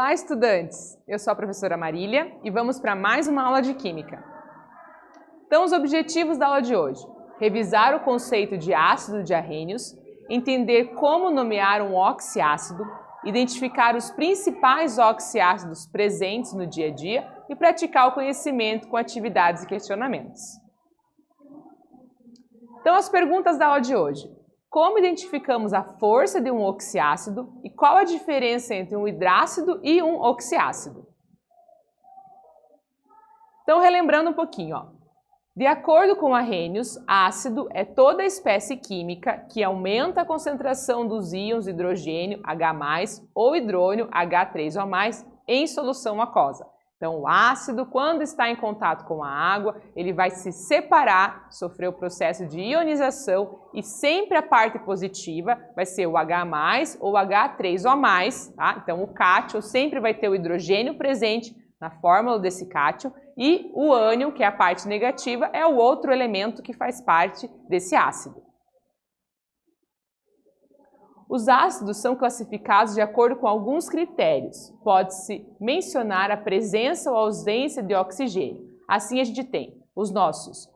Olá, estudantes! Eu sou a professora Marília e vamos para mais uma aula de Química. Então, os objetivos da aula de hoje: revisar o conceito de ácido de Arrhenius, entender como nomear um oxiácido, identificar os principais oxiácidos presentes no dia a dia e praticar o conhecimento com atividades e questionamentos. Então, as perguntas da aula de hoje: como identificamos a força de um oxiácido e qual a diferença entre um hidrácido e um oxiácido? Então, relembrando um pouquinho, de acordo com Arrhenius, ácido é toda espécie química que aumenta a concentração dos íons hidrogênio H+, ou hidrônio H3O+, em solução aquosa. Então, o ácido, quando está em contato com a água, ele vai se separar, sofrer o processo de ionização e sempre a parte positiva vai ser o H+, ou H3O+, tá? Então, o cátion sempre vai ter o hidrogênio presente na fórmula desse cátion e o ânion, que é a parte negativa, é o outro elemento que faz parte desse ácido. Os ácidos são classificados de acordo com alguns critérios. Pode-se mencionar a presença ou ausência de oxigênio. Assim a gente tem os nossos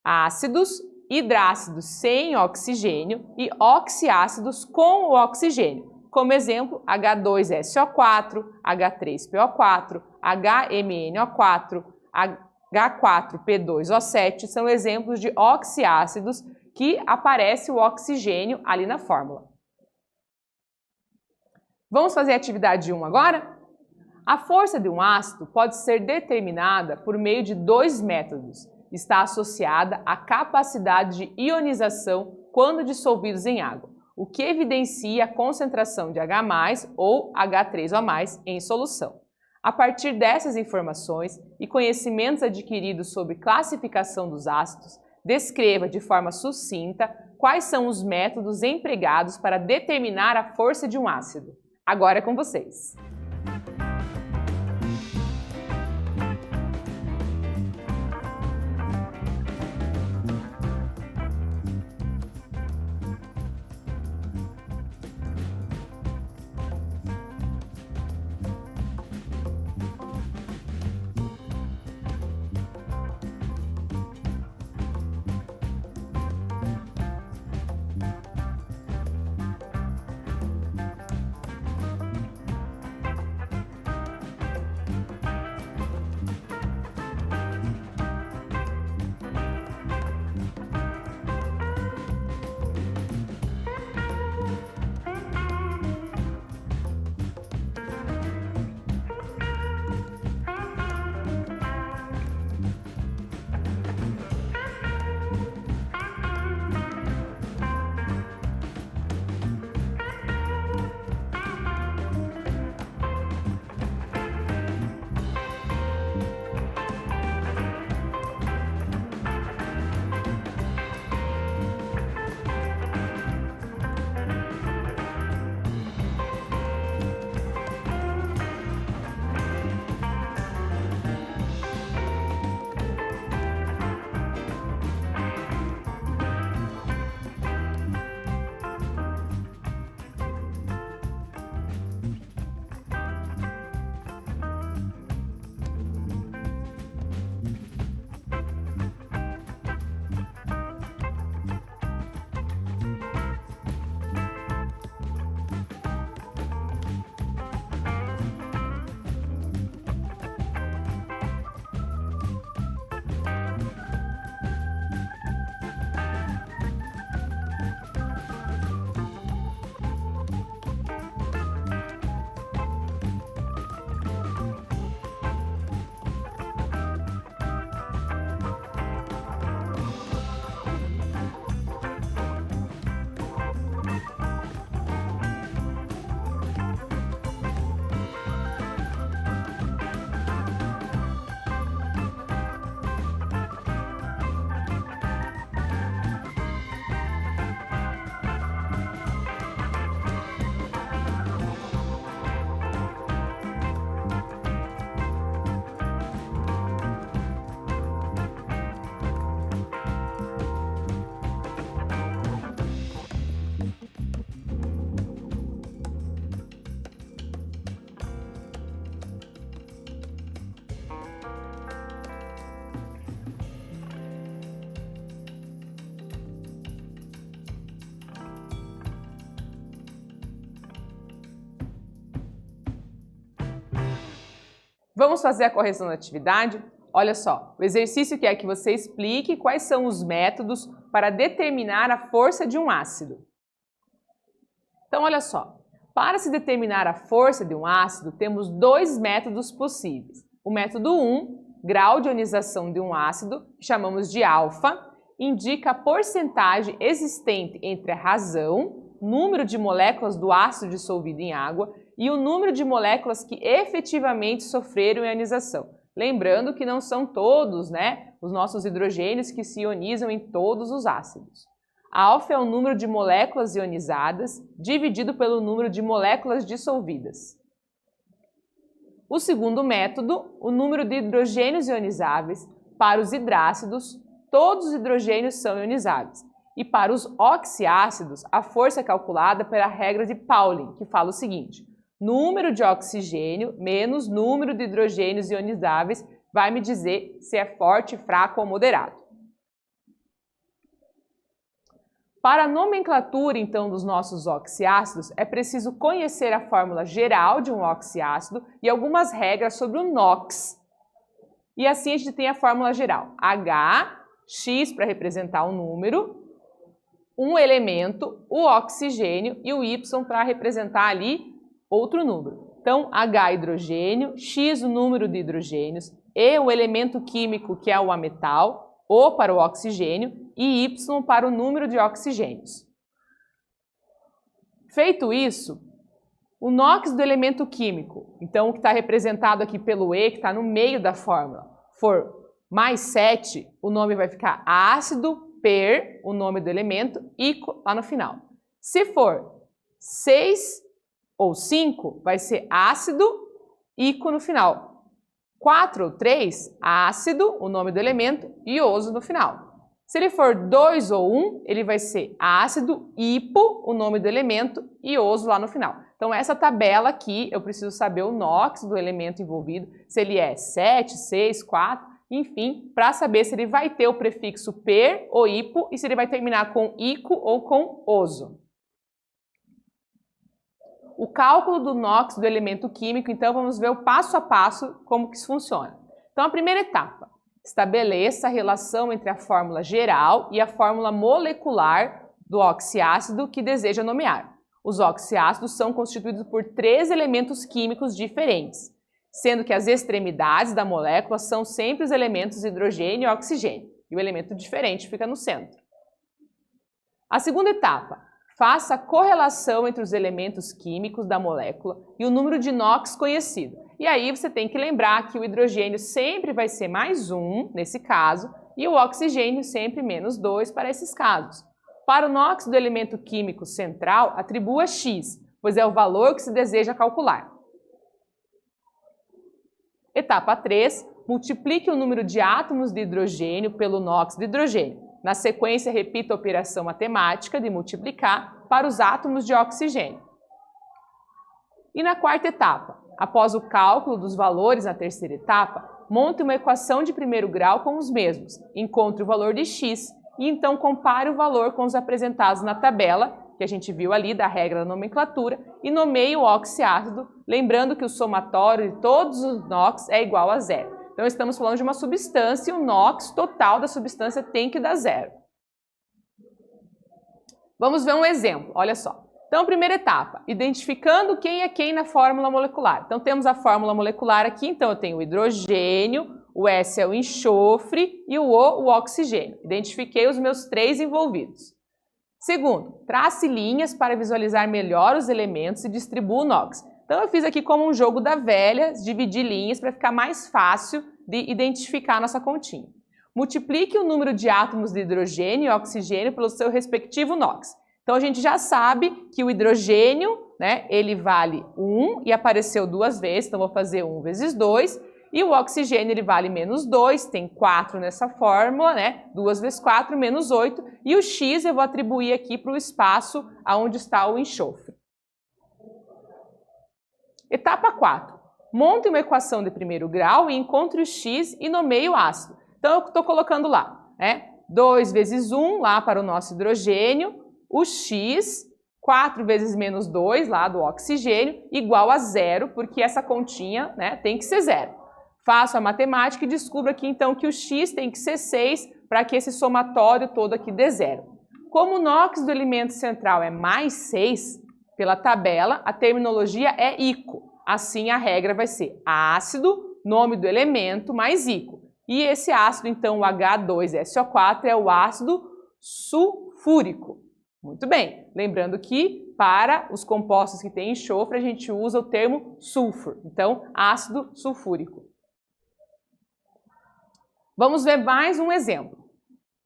ácidos, hidrácidos sem oxigênio e oxiácidos com o oxigênio. Como exemplo, H2SO4, H3PO4, HMNO4, H4P2O7 são exemplos de oxiácidos que aparece o oxigênio ali na fórmula. Vamos fazer a atividade 1 agora? A força de um ácido pode ser determinada por meio de dois métodos. Está associada à capacidade de ionização quando dissolvidos em água, o que evidencia a concentração de H+, ou H3O+, em solução. A partir dessas informações e conhecimentos adquiridos sobre classificação dos ácidos, descreva de forma sucinta quais são os métodos empregados para determinar a força de um ácido. Agora é com vocês! Vamos fazer a correção da atividade? Olha só, o exercício quer que você explique quais são os métodos para determinar a força de um ácido. Então, olha só, para se determinar a força de um ácido, temos dois métodos possíveis. O método 1, grau de ionização de um ácido, que chamamos de alfa, indica a porcentagem existente entre a razão, número de moléculas do ácido dissolvido em água, e o número de moléculas que efetivamente sofreram ionização. Lembrando que não são todos, os nossos hidrogênios que se ionizam em todos os ácidos. Alfa é o número de moléculas ionizadas dividido pelo número de moléculas dissolvidas. O segundo método, o número de hidrogênios ionizáveis. Para os hidrácidos, todos os hidrogênios são ionizáveis. E para os oxiácidos, a força é calculada pela regra de Pauling, que fala o seguinte: número de oxigênio menos número de hidrogênios ionizáveis vai me dizer se é forte, fraco ou moderado. Para a nomenclatura, então, dos nossos oxiácidos, é preciso conhecer a fórmula geral de um oxiácido e algumas regras sobre o NOx. E assim a gente tem a fórmula geral. H, X para representar um número, um elemento, o oxigênio e o Y para representar ali outro número. Então, H, hidrogênio, X, o número de hidrogênios, E, o elemento químico que é o ametal, O para o oxigênio e Y para o número de oxigênios. Feito isso, o NOx do elemento químico, então o que está representado aqui pelo E, que está no meio da fórmula, for mais 7, o nome vai ficar ácido per, o nome do elemento, ico lá no final. Se for 6 ou 5, vai ser ácido, ico no final. 4 ou 3, ácido, o nome do elemento, ioso no final. Se ele for 2 ou 1, ele vai ser ácido, hipo, o nome do elemento, ioso lá no final. Então, essa tabela aqui, eu preciso saber o NOx do elemento envolvido, se ele é 7, 6, 4, enfim, para saber se ele vai ter o prefixo per ou hipo e se ele vai terminar com ico ou com oso. O cálculo do NOx do elemento químico, então vamos ver o passo a passo como que isso funciona. Então a primeira etapa, estabeleça a relação entre a fórmula geral e a fórmula molecular do oxiácido que deseja nomear. Os oxiácidos são constituídos por 3 elementos químicos diferentes, sendo que as extremidades da molécula são sempre os elementos hidrogênio e oxigênio, e o elemento diferente fica no centro. A segunda etapa, faça a correlação entre os elementos químicos da molécula e o número de NOx conhecido. E aí você tem que lembrar que o hidrogênio sempre vai ser mais 1, nesse caso, e o oxigênio sempre menos 2 para esses casos. Para o NOx do elemento químico central, atribua X, pois é o valor que se deseja calcular. Etapa 3, multiplique o número de átomos de hidrogênio pelo NOx de hidrogênio. Na sequência, repita a operação matemática de multiplicar para os átomos de oxigênio. E na quarta etapa, após o cálculo dos valores na terceira etapa, monte uma equação de primeiro grau com os mesmos, encontre o valor de X e então compare o valor com os apresentados na tabela, que a gente viu ali da regra da nomenclatura, e nomeie o oxiácido, lembrando que o somatório de todos os NOx é igual a 0. Então, estamos falando de uma substância e o NOx total da substância tem que dar 0. Vamos ver um exemplo, olha só. Então, primeira etapa, identificando quem é quem na fórmula molecular. Então, temos a fórmula molecular aqui, então eu tenho o hidrogênio, o S é o enxofre e o oxigênio. Identifiquei os meus 3 envolvidos. Segundo, trace linhas para visualizar melhor os elementos e distribua o NOx. Então, eu fiz aqui como um jogo da velha, dividir linhas para ficar mais fácil de identificar a nossa continha. Multiplique o número de átomos de hidrogênio e oxigênio pelo seu respectivo NOx. Então, a gente já sabe que o hidrogênio, ele vale 1 e apareceu 2 vezes, então vou fazer 1 vezes 2. E o oxigênio, ele vale menos 2, tem 4 nessa fórmula, 2 vezes 4, menos 8. E o X eu vou atribuir aqui para o espaço onde está o enxofre. Etapa 4. Monte uma equação de primeiro grau e encontre o X e nomeie o ácido. Então, eu estou colocando lá, 2 vezes 1 lá para o nosso hidrogênio, o X, 4 vezes menos 2 lá do oxigênio, igual a 0, porque essa continha tem que ser 0. Faço a matemática e descubro aqui então que o x tem que ser 6 para que esse somatório todo aqui dê zero. Como o NOx do elemento central é mais 6, pela tabela a terminologia é ICO. Assim a regra vai ser ácido, nome do elemento, mais ICO. E esse ácido, então, o H2SO4 é o ácido sulfúrico. Muito bem, lembrando que para os compostos que têm enxofre a gente usa o termo sulfur, então ácido sulfúrico. Vamos ver mais um exemplo.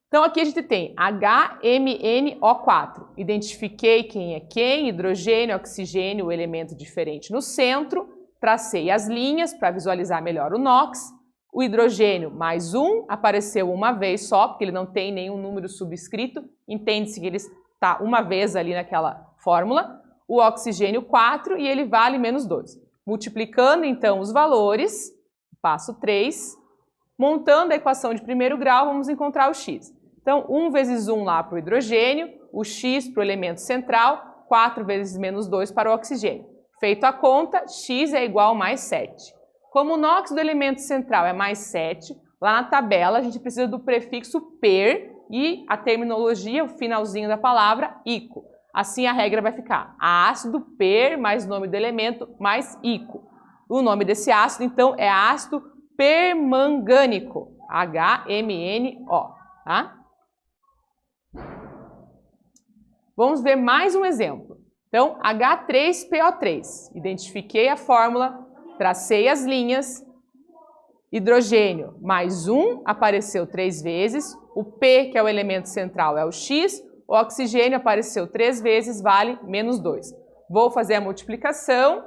Então aqui a gente tem HMNO4, identifiquei quem é quem, hidrogênio, oxigênio, o elemento diferente no centro, tracei as linhas para visualizar melhor o NOx, o hidrogênio mais 1 apareceu uma vez só, porque ele não tem nenhum número subscrito, entende-se que ele está uma vez ali naquela fórmula, o oxigênio 4 e ele vale menos 2. Multiplicando então os valores, passo 3, montando a equação de primeiro grau, vamos encontrar o x. Então, 1 vezes 1 lá para o hidrogênio, o x para o elemento central, 4 vezes menos 2 para o oxigênio. Feito a conta, x é igual a mais 7. Como o NOx do elemento central é mais 7, lá na tabela a gente precisa do prefixo per e a terminologia, o finalzinho da palavra, ICO. Assim a regra vai ficar ácido per mais nome do elemento mais ICO. O nome desse ácido, então, é ácido permangânico, HMNO. Tá? Vamos ver mais um exemplo. Então, H3PO3. Identifiquei a fórmula, tracei as linhas, hidrogênio mais 1 apareceu 3 vezes, o P, que é o elemento central, é o X, o oxigênio apareceu 3 vezes, vale menos 2. Vou fazer a multiplicação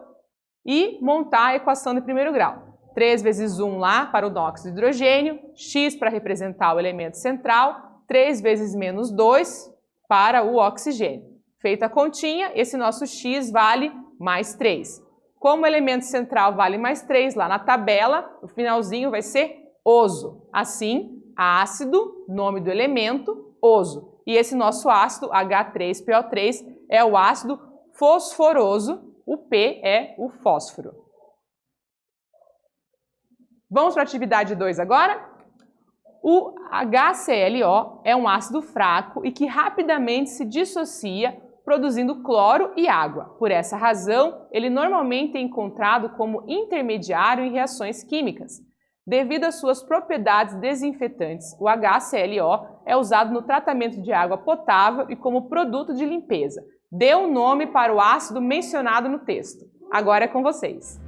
e montar a equação de primeiro grau. 3 vezes 1 lá para o NOx do hidrogênio, X para representar o elemento central, 3 vezes menos 2 para o oxigênio. Feita a continha, esse nosso X vale mais 3. Como o elemento central vale mais 3, lá na tabela, o finalzinho vai ser oso. Assim, ácido, nome do elemento, oso. E esse nosso ácido, H3PO3, é o ácido fosforoso, o P é o fósforo. Vamos para a atividade 2 agora? O HClO é um ácido fraco e que rapidamente se dissocia produzindo cloro e água. Por essa razão, ele normalmente é encontrado como intermediário em reações químicas. Devido às suas propriedades desinfetantes, o HClO é usado no tratamento de água potável e como produto de limpeza. Dê um nome para o ácido mencionado no texto. Agora é com vocês.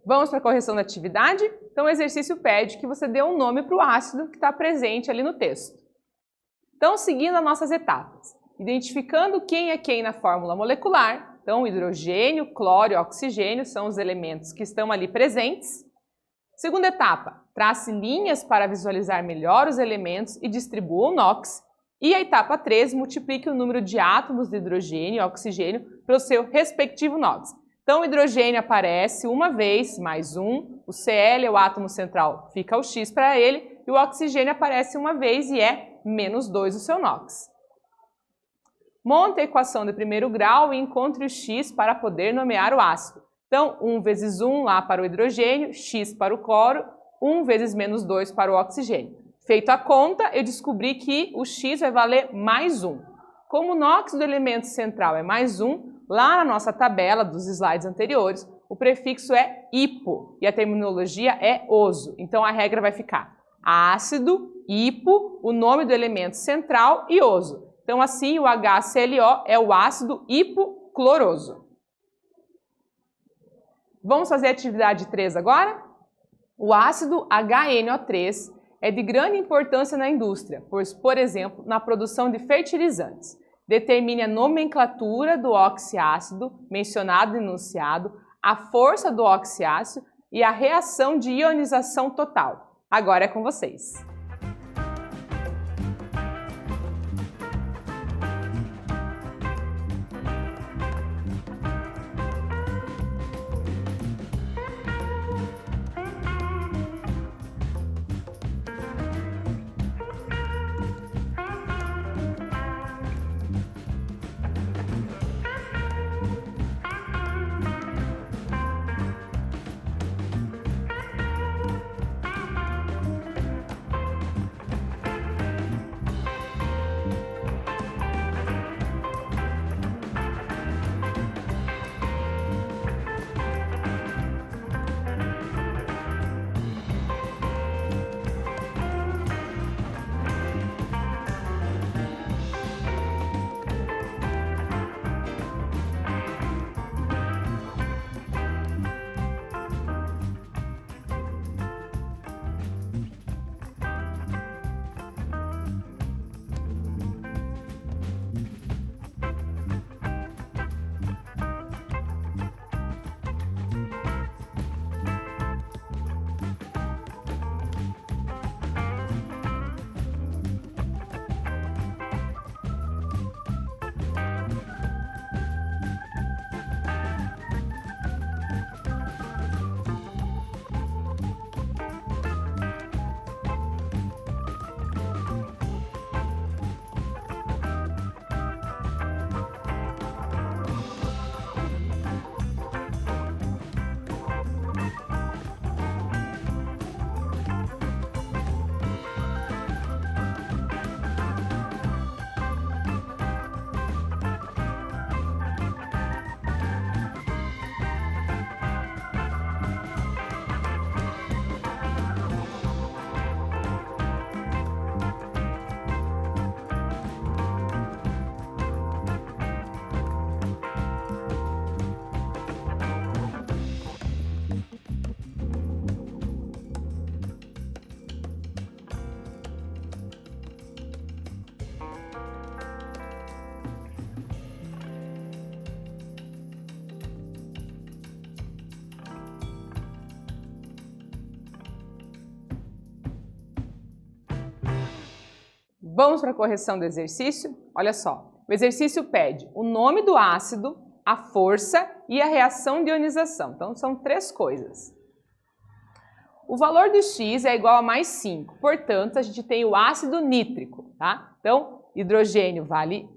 Vamos para a correção da atividade? Então o exercício pede que você dê um nome para o ácido que está presente ali no texto. Então, seguindo as nossas etapas, identificando quem é quem na fórmula molecular, então hidrogênio, cloro e oxigênio são os elementos que estão ali presentes. Segunda etapa, trace linhas para visualizar melhor os elementos e distribua o NOx. E a etapa 3, multiplique o número de átomos de hidrogênio e oxigênio pelo seu respectivo NOx. Então, o hidrogênio aparece uma vez, mais um, o Cl é o átomo central, fica o X para ele, e o oxigênio aparece uma vez e é menos 2 o seu NOx. Monte a equação de primeiro grau e encontre o X para poder nomear o ácido. Então, 1 vezes 1 lá para o hidrogênio, X para o cloro, 1 vezes menos 2 para o oxigênio. Feito a conta, eu descobri que o X vai valer mais 1. Como o NOx do elemento central é mais 1, lá na nossa tabela dos slides anteriores, o prefixo é hipo e a terminologia é oso. Então a regra vai ficar ácido, hipo, o nome do elemento central e oso. Então assim o HClO é o ácido hipocloroso. Vamos fazer a atividade 3 agora? O ácido HNO3 é de grande importância na indústria, pois, por exemplo, na produção de fertilizantes. Determine a nomenclatura do oxiácido mencionado no enunciado, a força do oxiácido e a reação de ionização total. Agora é com vocês. Vamos para a correção do exercício? Olha só, O exercício pede o nome do ácido, a força e a reação de ionização. Então, são 3 coisas. O valor do X é igual a mais 5, portanto, a gente tem o ácido nítrico, tá? Então, hidrogênio vale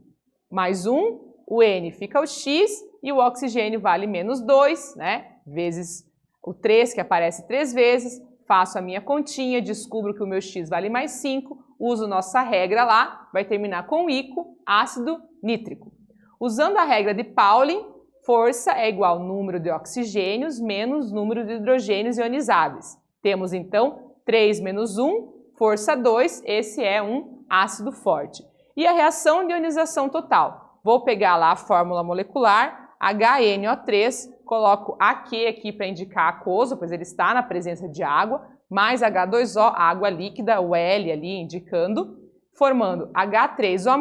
mais 1, o N fica o X e o oxigênio vale menos 2, né? Vezes o 3, que aparece 3 vezes, faço a minha continha, descubro que o meu X vale mais 5, uso nossa regra lá, vai terminar com ICO, ácido nítrico. Usando a regra de Pauling, força é igual ao número de oxigênios menos número de hidrogênios ionizáveis. Temos então 3 menos 1, força 2, esse é um ácido forte. E a reação de ionização total? Vou pegar lá a fórmula molecular, HNO3, coloco AQ aqui para indicar aquoso, pois ele está na presença de água, mais H2O, água líquida, o L ali indicando, formando H3O+,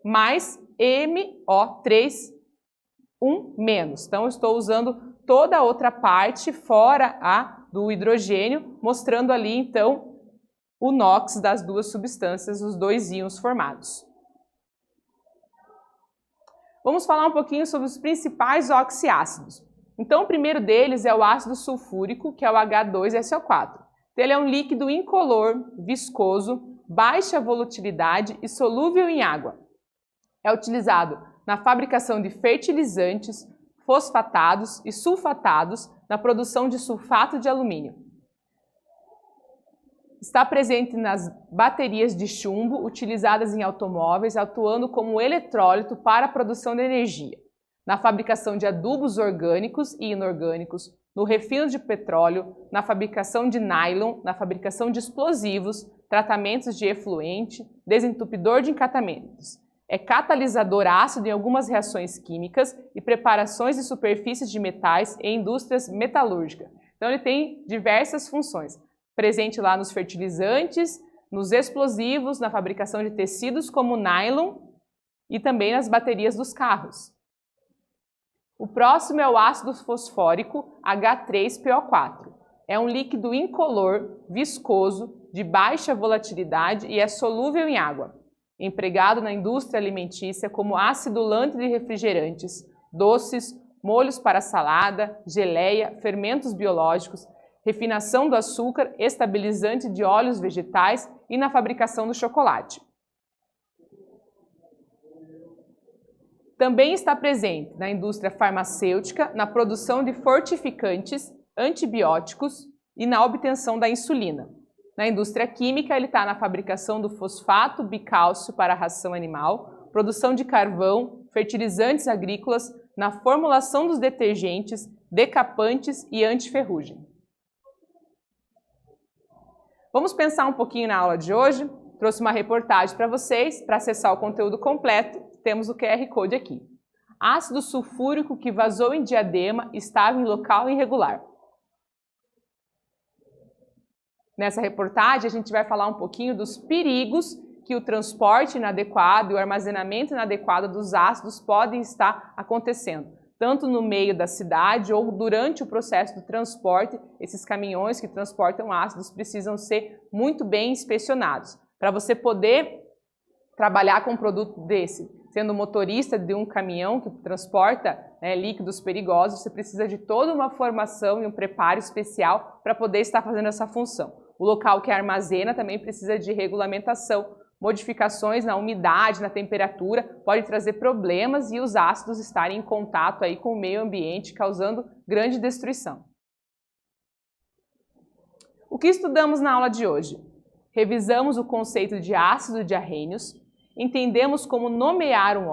mais MO3, 1 menos. Então, eu estou usando toda a outra parte fora do hidrogênio, mostrando ali, então, o NOx das duas substâncias, os 2 íons formados. Vamos falar um pouquinho sobre os principais oxiácidos. Então, o primeiro deles é o ácido sulfúrico, que é o H2SO4. Ele é um líquido incolor, viscoso, baixa volatilidade e solúvel em água. É utilizado na fabricação de fertilizantes, fosfatados e sulfatados na produção de sulfato de alumínio. Está presente nas baterias de chumbo utilizadas em automóveis, atuando como eletrólito para a produção de energia, na fabricação de adubos orgânicos e inorgânicos, no refino de petróleo, na fabricação de nylon, na fabricação de explosivos, tratamentos de efluente, desentupidor de encatamentos. É catalisador ácido em algumas reações químicas e preparações de superfícies de metais em indústrias metalúrgicas. Então ele tem diversas funções. Presente lá nos fertilizantes, nos explosivos, na fabricação de tecidos como nylon e também nas baterias dos carros. O próximo é o ácido fosfórico H3PO4. É um líquido incolor, viscoso, de baixa volatilidade e é solúvel em água. Empregado na indústria alimentícia como acidulante de refrigerantes, doces, molhos para salada, geleia, fermentos biológicos, refinação do açúcar, estabilizante de óleos vegetais e na fabricação do chocolate. Também está presente na indústria farmacêutica, na produção de fortificantes, antibióticos e na obtenção da insulina. Na indústria química, ele está na fabricação do fosfato bicálcio para a ração animal, produção de carvão, fertilizantes agrícolas, na formulação dos detergentes, decapantes e antiferrugem. Vamos pensar um pouquinho na aula de hoje. Trouxe uma reportagem para vocês. Para acessar o conteúdo completo, temos o QR Code aqui. Ácido sulfúrico que vazou em Diadema estava em local irregular. Nessa reportagem, a gente vai falar um pouquinho dos perigos que o transporte inadequado e o armazenamento inadequado dos ácidos podem estar acontecendo, tanto no meio da cidade ou durante o processo do transporte. Esses caminhões que transportam ácidos precisam ser muito bem inspecionados. Para você poder trabalhar com um produto desse, sendo motorista de um caminhão que transporta líquidos perigosos, você precisa de toda uma formação e um preparo especial para poder estar fazendo essa função. O local que armazena também precisa de regulamentação. Modificações na umidade, na temperatura, pode trazer problemas e os ácidos estarem em contato aí com o meio ambiente, causando grande destruição. O que estudamos na aula de hoje? Revisamos o conceito de ácido de Arrhenius, entendemos como nomear um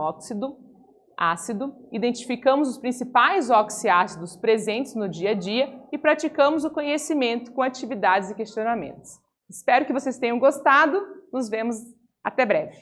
ácido, identificamos os principais oxiácidos presentes no dia a dia e praticamos o conhecimento com atividades e questionamentos. Espero que vocês tenham gostado. Nos vemos até breve.